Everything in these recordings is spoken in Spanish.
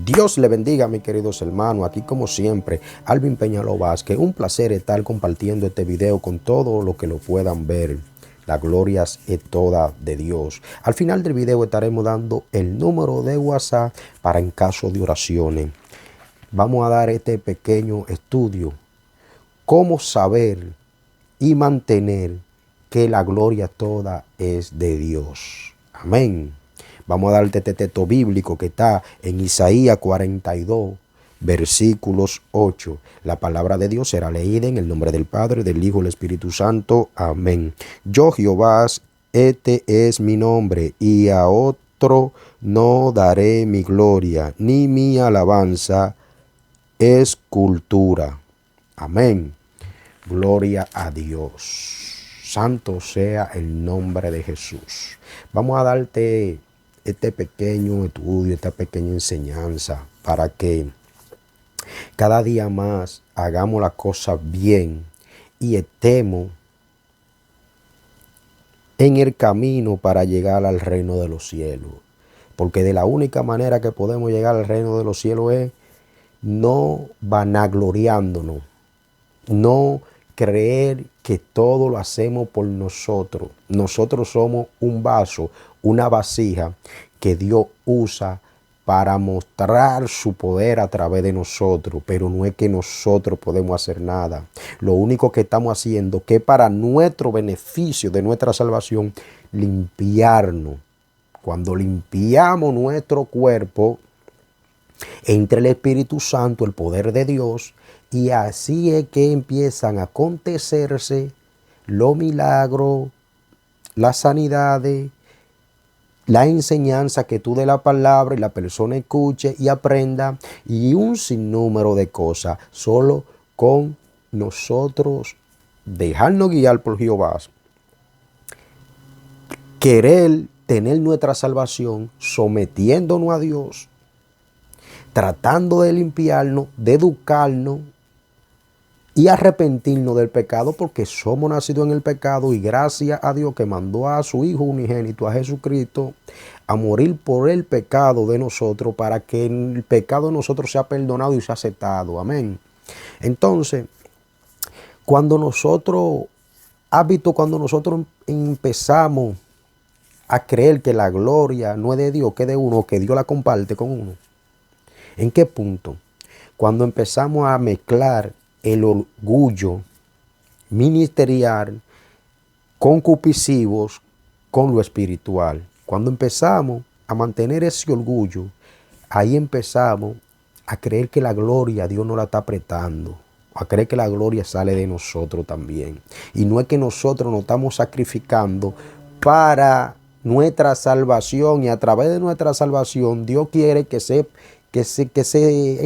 Dios le bendiga, mis queridos hermanos. Aquí como siempre, Alvin Peñalo Vázquez. Un placer estar compartiendo este video con todos los que lo puedan ver. La gloria es toda de Dios. Al final del video estaremos dando el número de WhatsApp para en caso de oraciones. Vamos a dar este pequeño estudio. Cómo saber y mantener que la gloria toda es de Dios. Amén. Vamos a darte este texto bíblico que está en Isaías 42, versículos 8. La palabra de Dios será leída en el nombre del Padre, del Hijo y del Espíritu Santo. Amén. Yo, Jehová, este es mi nombre, y a otro no daré mi gloria, ni mi alabanza es cultura. Amén. Gloria a Dios. Santo sea el nombre de Jesús. Vamos a darte este pequeño estudio, esta pequeña enseñanza para que cada día más hagamos las cosas bien y estemos en el camino para llegar al reino de los cielos. Porque de la única manera que podemos llegar al reino de los cielos es no vanagloriándonos, no creer que todo lo hacemos por nosotros. Nosotros somos un vaso, una vasija que Dios usa para mostrar su poder a través de nosotros, pero no es que nosotros podemos hacer nada. Lo único que estamos haciendo que para nuestro beneficio de nuestra salvación, limpiarnos. Cuando limpiamos nuestro cuerpo, entra el Espíritu Santo, el poder de Dios, y así es que empiezan a acontecerse los milagros, las sanidades, la enseñanza que tú de la palabra y la persona escuche y aprenda, y un sinnúmero de cosas, solo con nosotros dejarnos guiar por Jehová, querer tener nuestra salvación, sometiéndonos a Dios, tratando de limpiarnos, de educarnos y arrepentirnos del pecado, porque somos nacidos en el pecado, y gracias a Dios que mandó a su Hijo unigénito, a Jesucristo, a morir por el pecado de nosotros, para que el pecado de nosotros sea perdonado y sea aceptado. Amén. Entonces, cuando nosotros empezamos a creer que la gloria no es de Dios, que es de uno, que Dios la comparte con uno. ¿En qué punto? Cuando empezamos a mezclar el orgullo ministerial, concupiscivos, con lo espiritual. Cuando empezamos a mantener ese orgullo, ahí empezamos a creer que la gloria Dios no la está apretando, a creer que la gloria sale de nosotros también. Y no es que nosotros nos estamos sacrificando para nuestra salvación, y a través de nuestra salvación Dios quiere que se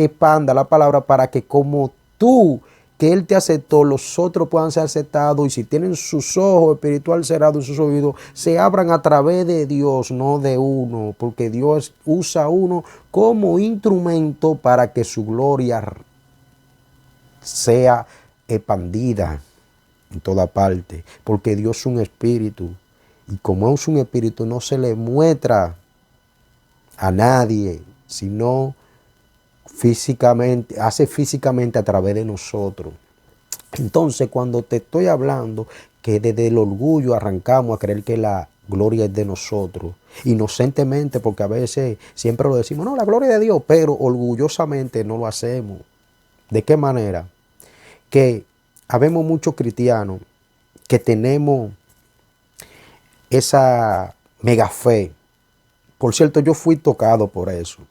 expanda la palabra para que como tú, que Él te aceptó, los otros puedan ser aceptados, y si tienen sus ojos espirituales cerrados y sus oídos, se abran a través de Dios, no de uno, porque Dios usa a uno como instrumento para que su gloria sea expandida en toda parte, porque Dios es un espíritu, y como es un espíritu no se le muestra a nadie, sino físicamente, hace físicamente a través de nosotros. Entonces, cuando te estoy hablando que desde el orgullo arrancamos a creer que la gloria es de nosotros, inocentemente, porque a veces siempre lo decimos, no, la gloria es de Dios, pero orgullosamente no lo hacemos. ¿De qué manera? Que habemos muchos cristianos que tenemos esa mega fe. Por cierto, yo fui tocado por eso.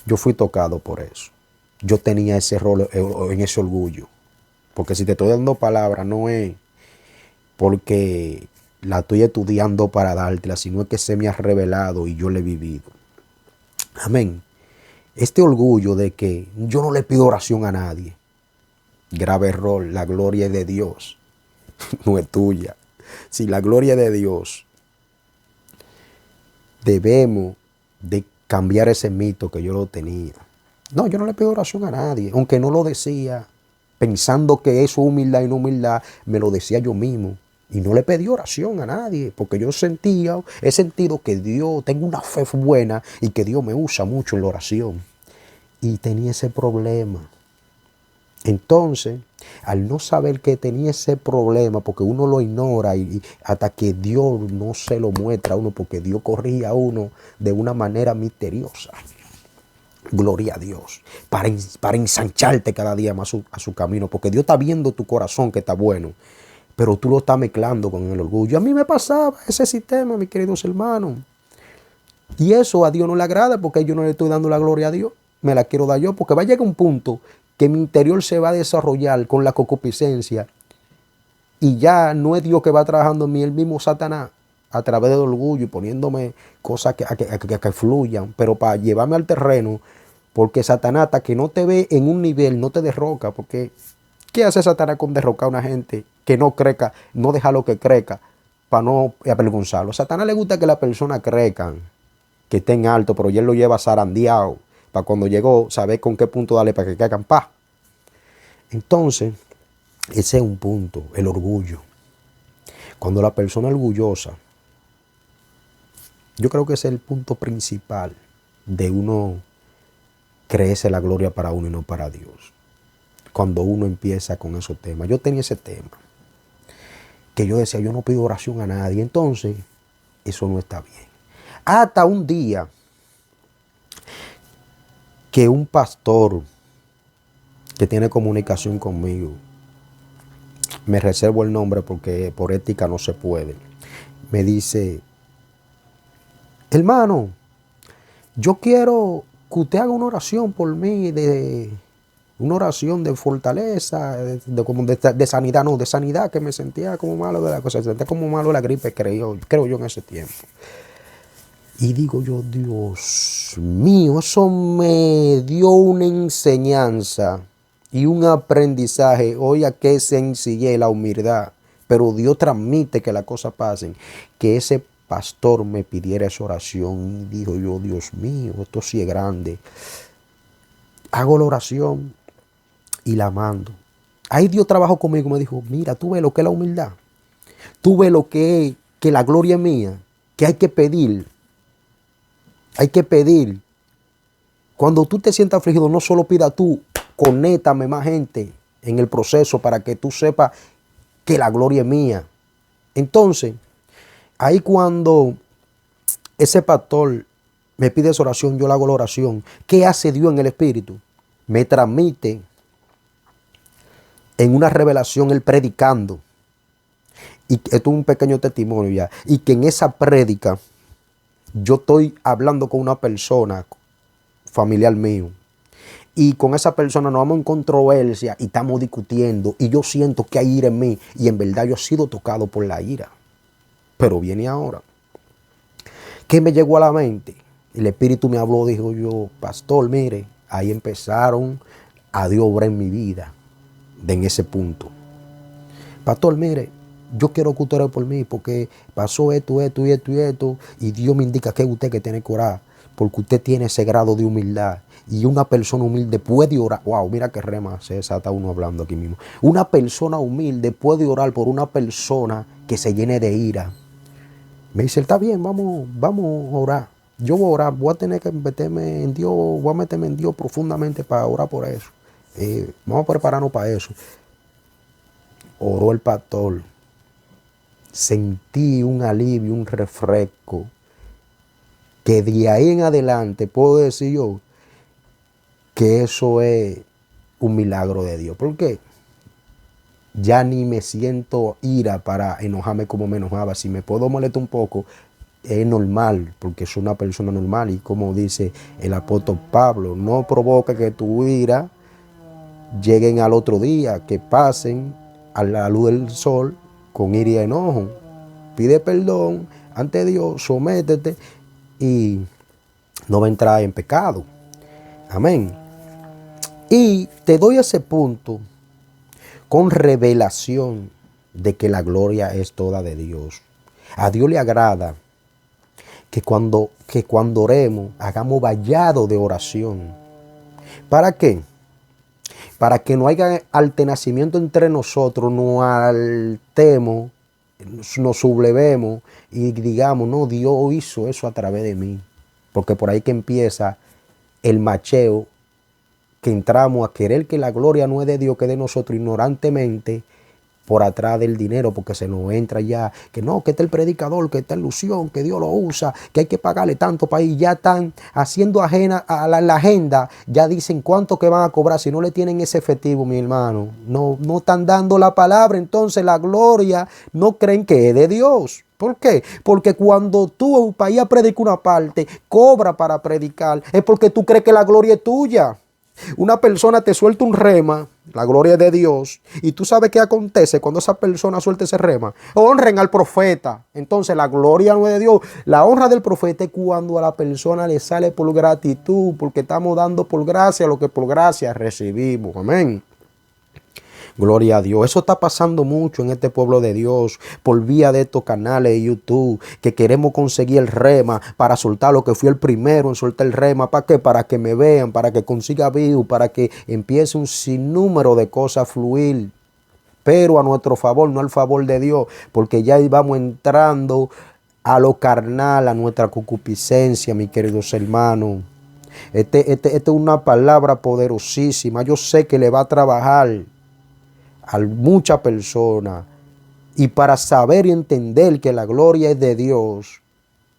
Yo fui tocado por eso. Yo tenía ese rol en ese orgullo. Porque si te estoy dando palabra, no es porque la estoy estudiando para dártela, sino es que se me ha revelado y yo lo he vivido. Amén. Este orgullo de que yo no le pido oración a nadie. Grave error. La gloria es de Dios. No es tuya. Si la gloria es de Dios, debemos de cambiar ese mito que yo lo tenía. No, yo no le pido oración a nadie, aunque no lo decía, pensando que eso es humildad y no humildad, me lo decía yo mismo. Y no le pedí oración a nadie, porque yo he sentido que Dios, tengo una fe buena y que Dios me usa mucho en la oración. Y tenía ese problema. Entonces, al no saber que tenía ese problema, porque uno lo ignora y hasta que Dios no se lo muestra a uno, porque Dios corrige a uno de una manera misteriosa. Gloria a Dios. Para ensancharte cada día más a su camino, porque Dios está viendo tu corazón que está bueno, pero tú lo estás mezclando con el orgullo. A mí me pasaba ese sistema, mis queridos hermanos. Y eso a Dios no le agrada, porque yo no le estoy dando la gloria a Dios. Me la quiero dar yo, porque va a llegar un punto que mi interior se va a desarrollar con la concupiscencia. Y ya no es Dios que va trabajando en mí, el mismo Satanás, a través del orgullo y poniéndome cosas que fluyan, pero para llevarme al terreno, porque Satanás, hasta que no te ve en un nivel, no te derroca, porque ¿qué hace Satanás con derrocar a una gente que no crezca, no deja lo que crezca, para no avergonzarlo? A Satanás le gusta que las personas crezcan, que estén alto, pero él lo lleva zarandeado, para cuando llegó, saber con qué punto darle para que caigan paz. Entonces, ese es un punto, el orgullo. Cuando la persona es orgullosa, yo creo que ese es el punto principal de uno creerse la gloria para uno y no para Dios. Cuando uno empieza con esos temas. Yo tenía ese tema, que yo decía, yo no pido oración a nadie. Entonces, eso no está bien. Hasta un día que un pastor que tiene comunicación conmigo, me reservo el nombre porque por ética no se puede, me dice, hermano, yo quiero que usted haga una oración por mí, una oración de fortaleza, de sanidad, no, de sanidad, que me sentía como malo de la cosa, me sentía como malo de la gripe, creo yo en ese tiempo. Y digo yo, Dios mío, eso me dio una enseñanza y un aprendizaje. Oiga, qué sencillez, la humildad. Pero Dios transmite que las cosas pasen. Que ese pastor me pidiera esa oración. Y digo yo, Dios mío, esto sí es grande. Hago la oración y la mando. Ahí Dios trabajó conmigo y me dijo, mira, tú ves lo que es la humildad. Tú ves lo que es que la gloria es mía. Que hay que pedir. Hay que pedir. Cuando tú te sientas afligido, no solo pida tú, conéctame más gente en el proceso para que tú sepas que la gloria es mía. Entonces, ahí cuando ese pastor me pide esa oración, yo le hago la oración. ¿Qué hace Dios en el Espíritu? Me transmite en una revelación él predicando. Y esto es un pequeño testimonio ya. Y que en esa prédica yo estoy hablando con una persona familiar mío. Y con esa persona nos vamos en controversia y estamos discutiendo. Y yo siento que hay ira en mí. Y en verdad yo he sido tocado por la ira. Pero viene ahora. ¿Qué me llegó a la mente? El Espíritu me habló, dijo yo, pastor, mire, ahí empezaron a Dios obrar en mi vida. En ese punto. Pastor, mire, yo quiero que usted ore por mí porque pasó esto. Y Dios me indica que es usted que tiene que orar. Porque usted tiene ese grado de humildad. Y una persona humilde puede orar. Wow, mira qué rema se desata uno hablando aquí mismo. Una persona humilde puede orar por una persona que se llene de ira. Me dice, está bien, vamos a orar. Yo voy a orar, voy a tener que meterme en Dios, voy a meterme en Dios profundamente para orar por eso. Vamos a prepararnos para eso. Oró el pastor. Sentí un alivio, un refresco. Que de ahí en adelante puedo decir yo que eso es un milagro de Dios. ¿Por qué? Ya ni me siento ira para enojarme como me enojaba. Si me puedo molestar un poco, es normal, porque soy una persona normal. Y como dice el apóstol Pablo, no provoca que tu ira lleguen al otro día, que pasen a la luz del sol con ira y enojo. Pide perdón ante Dios, sométete y no va a entrar en pecado. Amén. Y te doy ese punto con revelación de que la gloria es toda de Dios. A Dios le agrada que cuando oremos, hagamos vallado de oración. ¿Para qué? Para que no haya alternamiento entre nosotros, no altemos nos sublevemos y digamos, no, Dios hizo eso a través de mí. Porque por ahí que empieza el macheo, que entramos a querer que la gloria no es de Dios, que es de nosotros ignorantemente, por atrás del dinero, porque se nos entra ya, que no, que está el predicador, que está en ilusión, que Dios lo usa, que hay que pagarle tanto para ir. Ya están haciendo ajena a la agenda, ya dicen cuánto que van a cobrar. Si no le tienen ese efectivo, mi hermano, no están dando la palabra. Entonces la gloria no creen que es de Dios. ¿Por qué? Porque cuando tú para ir a predicar una parte, cobra para predicar, es porque tú crees que la gloria es tuya. Una persona te suelta un rema, la gloria de Dios, y tú sabes qué acontece cuando esa persona suelta ese rema. Honren al profeta. Entonces la gloria no es de Dios. La honra del profeta es cuando a la persona le sale por gratitud, porque estamos dando por gracia lo que por gracia recibimos. Amén. Gloria a Dios. Eso está pasando mucho en este pueblo de Dios por vía de estos canales de YouTube, que queremos conseguir el rema para soltar lo que fui el primero en soltar el rema. ¿Para qué? Para que me vean, para que consiga view, para que empiece un sinnúmero de cosas a fluir. Pero a nuestro favor, no al favor de Dios, porque ya vamos entrando a lo carnal, a nuestra concupiscencia, mis queridos hermanos. Esta es una palabra poderosísima. Yo sé que le va a trabajar a muchas personas, y para saber y entender que la gloria es de Dios,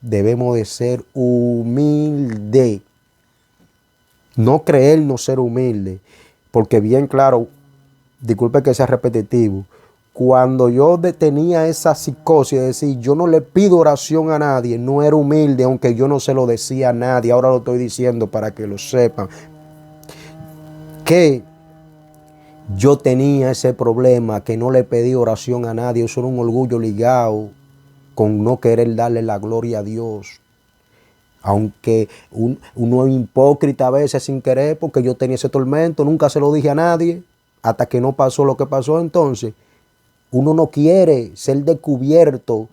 debemos de ser humildes, no creernos ser humildes, porque bien claro, disculpe que sea repetitivo, cuando yo tenía esa psicosis de decir yo no le pido oración a nadie, no era humilde, aunque yo no se lo decía a nadie. Ahora lo estoy diciendo para que lo sepan, que yo tenía ese problema, que no le pedí oración a nadie. Eso era un orgullo ligado con no querer darle la gloria a Dios. Aunque uno es hipócrita a veces sin querer, porque yo tenía ese tormento, nunca se lo dije a nadie, hasta que no pasó lo que pasó. Entonces, uno no quiere ser descubierto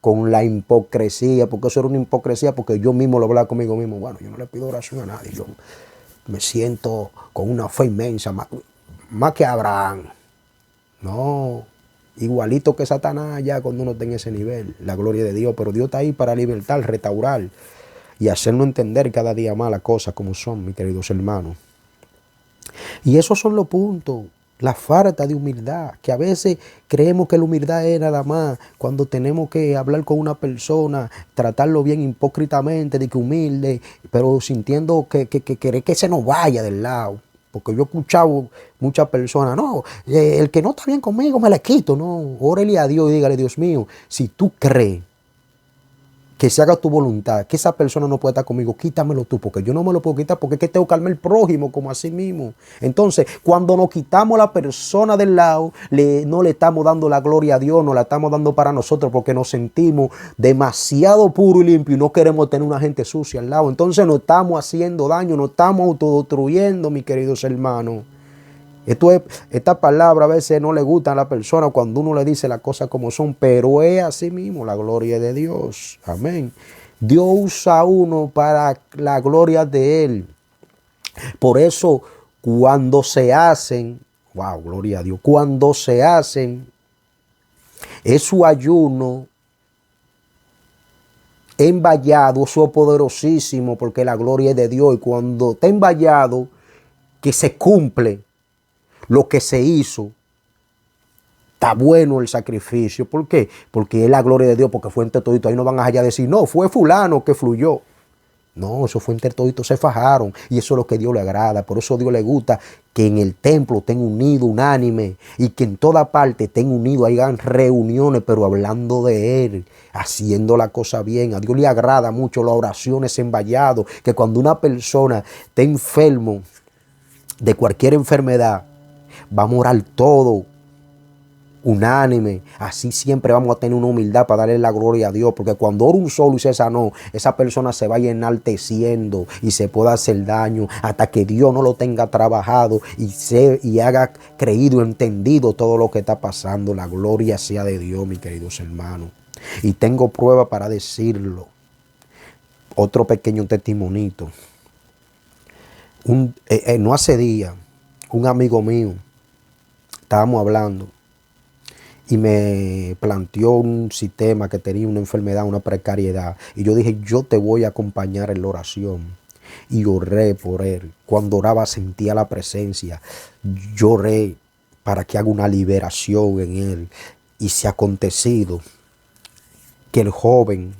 con la hipocresía, porque eso era una hipocresía, porque yo mismo lo hablaba conmigo mismo. Bueno, yo no le pido oración a nadie, yo me siento con una fe inmensa, más que Abraham. No, igualito que Satanás ya cuando uno está en ese nivel, la gloria de Dios. Pero Dios está ahí para libertar, restaurar y hacernos entender cada día más las cosas como son, mis queridos hermanos. Y esos son los puntos, la falta de humildad, que a veces creemos que la humildad es nada más cuando tenemos que hablar con una persona, tratarlo bien hipócritamente, de que humilde, pero sintiendo que querer que se nos vaya del lado. Porque yo he escuchado muchas personas, no, el que no está bien conmigo me le quito. No, órale a Dios y dígale, Dios mío, si tú crees que se haga tu voluntad, que esa persona no puede estar conmigo, quítamelo tú, porque yo no me lo puedo quitar, porque es que tengo que amar al prójimo como a sí mismo. Entonces, cuando nos quitamos a la persona del lado, no le estamos dando la gloria a Dios, no la estamos dando para nosotros, porque nos sentimos demasiado puro y limpio y no queremos tener una gente sucia al lado. Entonces nos estamos haciendo daño, nos estamos autodestruyendo, mis queridos hermanos. Esta palabra a veces no le gusta a la persona cuando uno le dice las cosas como son, pero es así mismo la gloria de Dios. Amén. Dios usa a uno para la gloria de Él. Por eso cuando se hacen, wow, gloria a Dios, cuando se hacen, es su ayuno envallado, eso es poderosísimo, porque la gloria es de Dios. Y cuando está envallado, que se cumple lo que se hizo, está bueno el sacrificio. ¿Por qué? Porque es la gloria de Dios, porque fue entre toditos. Ahí no van allá a decir, no, fue fulano que fluyó. No, eso fue entre toditos, se fajaron. Y eso es lo que a Dios le agrada. Por eso a Dios le gusta que en el templo estén unidos, unánime, y que en toda parte estén unidos, hagan reuniones, pero hablando de Él, haciendo la cosa bien. A Dios le agrada mucho las oraciones envalladas, que cuando una persona está enfermo de cualquier enfermedad, vamos a orar todo unánime. Así siempre vamos a tener una humildad para darle la gloria a Dios, porque cuando ora un solo y se sanó, esa persona se va enalteciendo y se puede hacer daño hasta que Dios no lo tenga trabajado y haga creído, entendido todo lo que está pasando. La gloria sea de Dios, mis queridos hermanos. Y tengo prueba para decirlo. Otro pequeño testimonito. No hace días, un amigo mío, estábamos hablando y me planteó un sistema que tenía una enfermedad, una precariedad. Y yo dije, yo te voy a acompañar en la oración. Y oré por él. Cuando oraba sentía la presencia. Lloré para que haga una liberación en él. Y se ha acontecido que el joven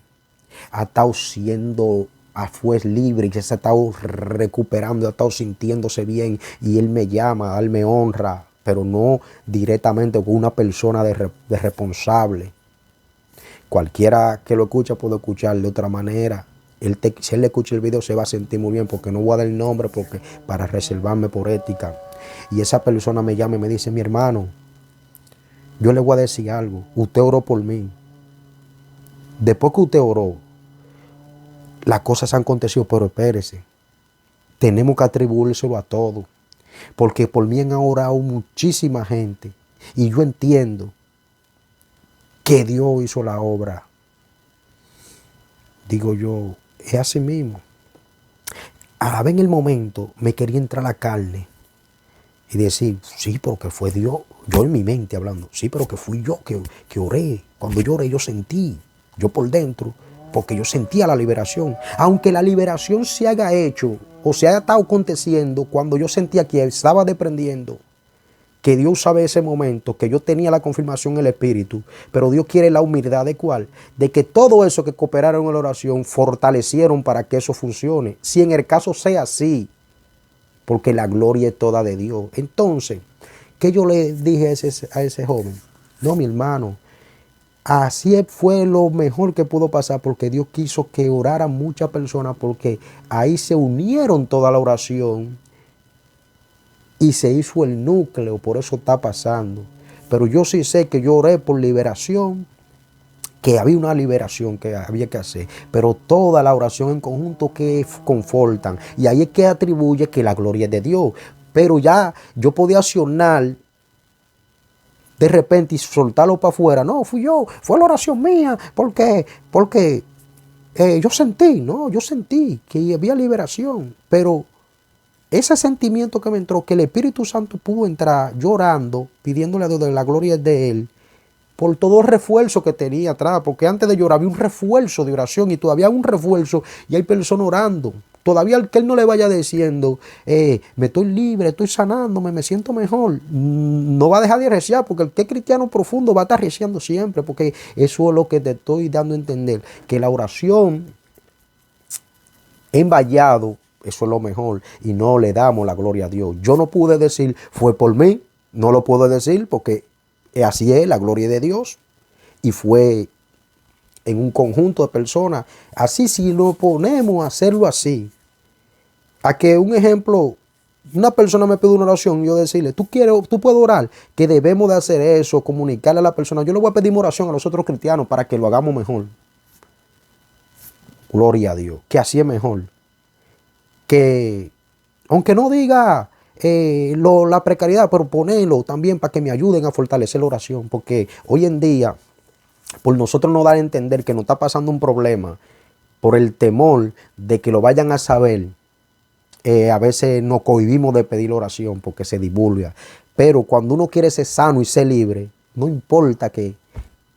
ha estado siendo fue libre y que se ha estado recuperando, ha estado sintiéndose bien, y él me llama, él me honra, pero no directamente con una persona de responsable. Cualquiera que lo escucha puede escuchar de otra manera. Si él le escucha el video se va a sentir muy bien, porque no voy a dar el nombre porque para reservarme por ética. Y esa persona me llama y me dice, mi hermano, yo le voy a decir algo, usted oró por mí. Después que usted oró, las cosas han acontecido, pero espérese, tenemos que atribuírselo a todo, porque por mí han orado muchísima gente, y yo entiendo que Dios hizo la obra. Digo yo, es así mismo. A la vez en el momento me quería entrar la carne y decir, sí, pero que fue Dios. Yo en mi mente hablando, sí, pero que fui yo que oré. Cuando yo oré yo sentí, yo por dentro, porque yo sentía la liberación. Aunque la liberación se haya hecho o se haya estado aconteciendo cuando yo sentía que estaba desprendiendo, que Dios sabe ese momento, que yo tenía la confirmación en el Espíritu, pero Dios quiere la humildad de cuál, de que todo eso que cooperaron en la oración fortalecieron para que eso funcione. Si en el caso sea así, porque la gloria es toda de Dios. Entonces, ¿qué yo le dije a ese joven? No, mi hermano, así fue lo mejor que pudo pasar, porque Dios quiso que oraran muchas personas, porque ahí se unieron toda la oración y se hizo el núcleo, por eso está pasando. Pero yo sí sé que yo oré por liberación, que había una liberación que había que hacer, pero toda la oración en conjunto que confortan, y ahí es que atribuye que la gloria es de Dios. Pero ya yo podía accionar de repente y soltarlo para afuera. No, fui yo, fue la oración mía, porque yo sentí que había liberación, pero ese sentimiento que me entró, que el Espíritu Santo pudo entrar llorando, pidiéndole a Dios de la gloria de Él, por todo el refuerzo que tenía atrás, porque antes de llorar había un refuerzo de oración, y todavía hay un refuerzo, y hay personas orando. Todavía que él no le vaya diciendo, me estoy libre, estoy sanándome, me siento mejor, no va a dejar de reciar, porque el que es cristiano profundo va a estar reciando siempre, porque eso es lo que te estoy dando a entender, que la oración en vallado, eso es lo mejor, y no le damos la gloria a Dios. Yo no pude decir, fue por mí, no lo puedo decir, porque así es, la gloria de Dios, y fue en un conjunto de personas. Así, si lo ponemos a hacerlo así, a que un ejemplo, una persona me pide una oración, yo decirle, tú puedes orar, que debemos de hacer eso, comunicarle a la persona. Yo le voy a pedir oración a los otros cristianos para que lo hagamos mejor. Gloria a Dios, que así es mejor. Que, aunque no diga la precariedad, pero ponerlo también para que me ayuden a fortalecer la oración, porque hoy en día, por nosotros no dar a entender que nos está pasando un problema, por el temor de que lo vayan a saber, a veces nos cohibimos de pedir oración porque se divulga. Pero cuando uno quiere ser sano y ser libre, no importa que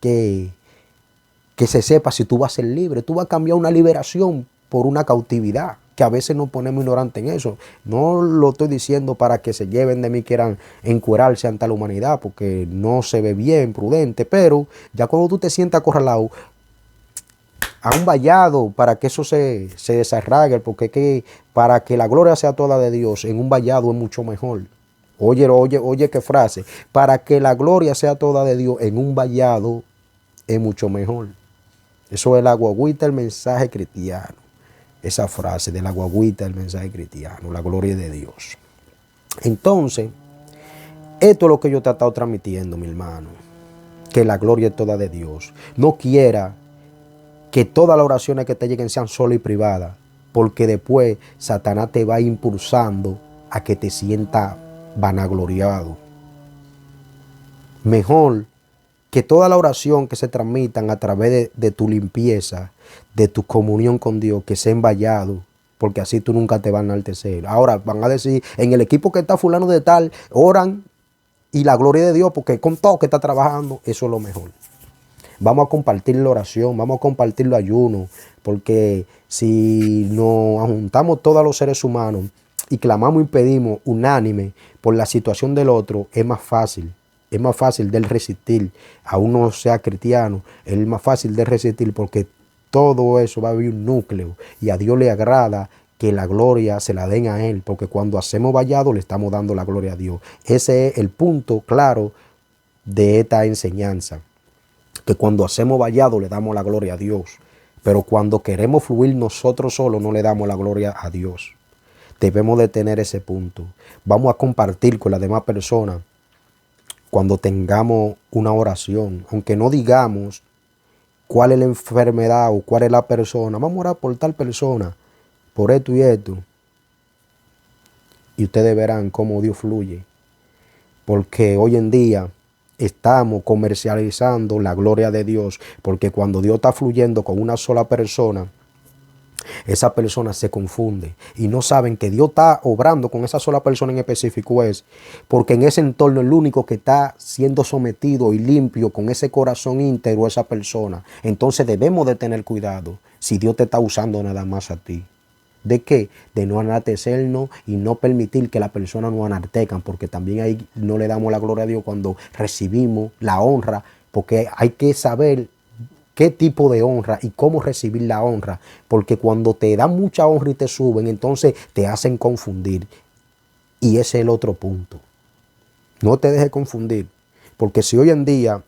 se sepa si tú vas a ser libre. Tú vas a cambiar una liberación por una cautividad, que a veces nos ponemos ignorantes en eso. No lo estoy diciendo para que se lleven de mí, quieran encuerarse ante la humanidad, porque no se ve bien, prudente. Pero ya cuando tú te sientas acorralado, a un vallado para que eso se desarraigue, porque para que la gloria sea toda de Dios, en un vallado es mucho mejor. Oye qué frase. Para que la gloria sea toda de Dios, en un vallado es mucho mejor. Eso es la guagüita, el mensaje cristiano. Esa frase de la guagüita, el mensaje cristiano, la gloria de Dios. Entonces, esto es lo que yo te he estado transmitiendo, mi hermano. Que la gloria es toda de Dios. No quiera que todas las oraciones que te lleguen sean solas y privadas, porque después Satanás te va impulsando a que te sientas vanagloriado. Mejor que toda la oración que se transmitan a través de tu limpieza, de tu comunión con Dios, que sea en vallado, porque así tú nunca te van a enaltecer. Ahora van a decir, en el equipo que está fulano de tal, oran y la gloria de Dios, porque con todo que está trabajando, eso es lo mejor. Vamos a compartir la oración, vamos a compartir el ayuno, porque si nos juntamos todos los seres humanos y clamamos y pedimos unánime por la situación del otro, es más fácil. Es más fácil de resistir, aún no sea cristiano, es más fácil de resistir porque todo eso va a haber un núcleo y a Dios le agrada que la gloria se la den a Él, porque cuando hacemos vallado le estamos dando la gloria a Dios. Ese es el punto claro de esta enseñanza, que cuando hacemos vallado le damos la gloria a Dios, pero cuando queremos fluir nosotros solos no le damos la gloria a Dios. Debemos de tener ese punto. Vamos a compartir con las demás personas cuando tengamos una oración, aunque no digamos cuál es la enfermedad o cuál es la persona, vamos a orar por tal persona, por esto y esto. Y ustedes verán cómo Dios fluye. Porque hoy en día estamos comercializando la gloria de Dios, porque cuando Dios está fluyendo con una sola persona, esa persona se confunde y no saben que Dios está obrando con esa sola persona en específico, es porque en ese entorno el único que está siendo sometido y limpio con ese corazón íntegro esa persona. Entonces debemos de tener cuidado si Dios te está usando nada más a ti. ¿De qué? De no enaltecernos y no permitir que la persona nos enaltezcan, porque también ahí no le damos la gloria a Dios cuando recibimos la honra, porque hay que saber qué tipo de honra y cómo recibir la honra, porque cuando te dan mucha honra y te suben, entonces te hacen confundir. Y ese es el otro punto. No te dejes confundir, porque si hoy en día,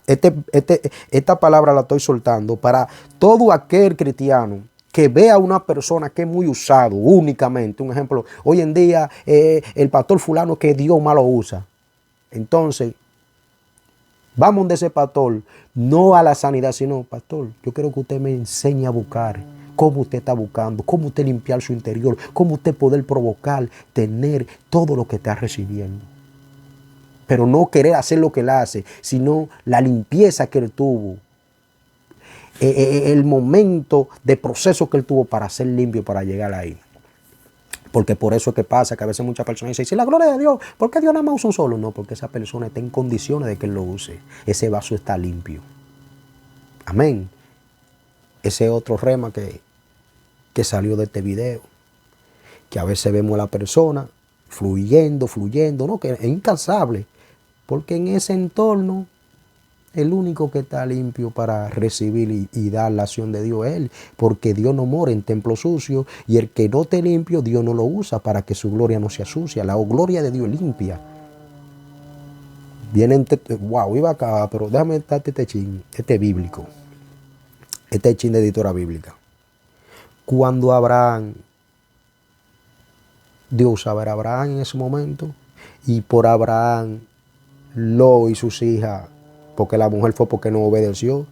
esta palabra la estoy soltando para todo aquel cristiano que vea a una persona que es muy usado únicamente. Un ejemplo, hoy en día el pastor fulano que Dios malo usa. Entonces, vamos de ese pastor, no a la sanidad, sino, pastor, yo quiero que usted me enseñe a buscar cómo usted está buscando, cómo usted limpiar su interior, cómo usted poder provocar, tener todo lo que está recibiendo. Pero no querer hacer lo que él hace, sino la limpieza que él tuvo, el momento de proceso que él tuvo para ser limpio, para llegar ahí. Porque por eso es que pasa que a veces muchas personas dicen, si la gloria de Dios, ¿por qué Dios nada más usa un solo? No, porque esa persona está en condiciones de que él lo use. Ese vaso está limpio. Amén. Ese otro rema que salió de este video. Que a veces vemos a la persona fluyendo, ¿no? Que es incansable. Porque en ese entorno, el único que está limpio para recibir y dar la acción de Dios es Él. Porque Dios no mora en templo sucio. Y el que no esté limpio, Dios no lo usa para que su gloria no sea sucia. La gloria de Dios limpia. Vienen, wow, iba acá, pero déjame darte este chin, este bíblico. Este chin de editora bíblica. Cuando Abraham, Dios usaba a Abraham en ese momento. Y por Abraham, Lot y sus hijas, porque la mujer fue porque no obedeció,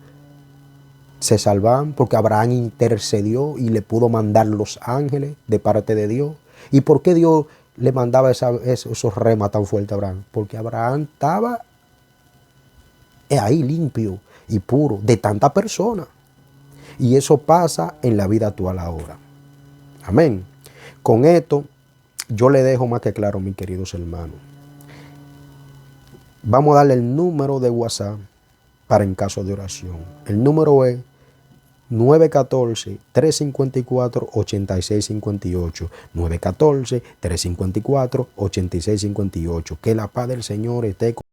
se salvan, porque Abraham intercedió y le pudo mandar los ángeles de parte de Dios. ¿Y por qué Dios le mandaba esos remas tan fuertes a Abraham? Porque Abraham estaba ahí limpio y puro de tanta persona. Y eso pasa en la vida actual ahora. Amén. Con esto yo le dejo más que claro, mis queridos hermanos. Vamos a darle el número de WhatsApp para en caso de oración. El número es 914-354-8658. 914-354-8658. Que la paz del Señor esté con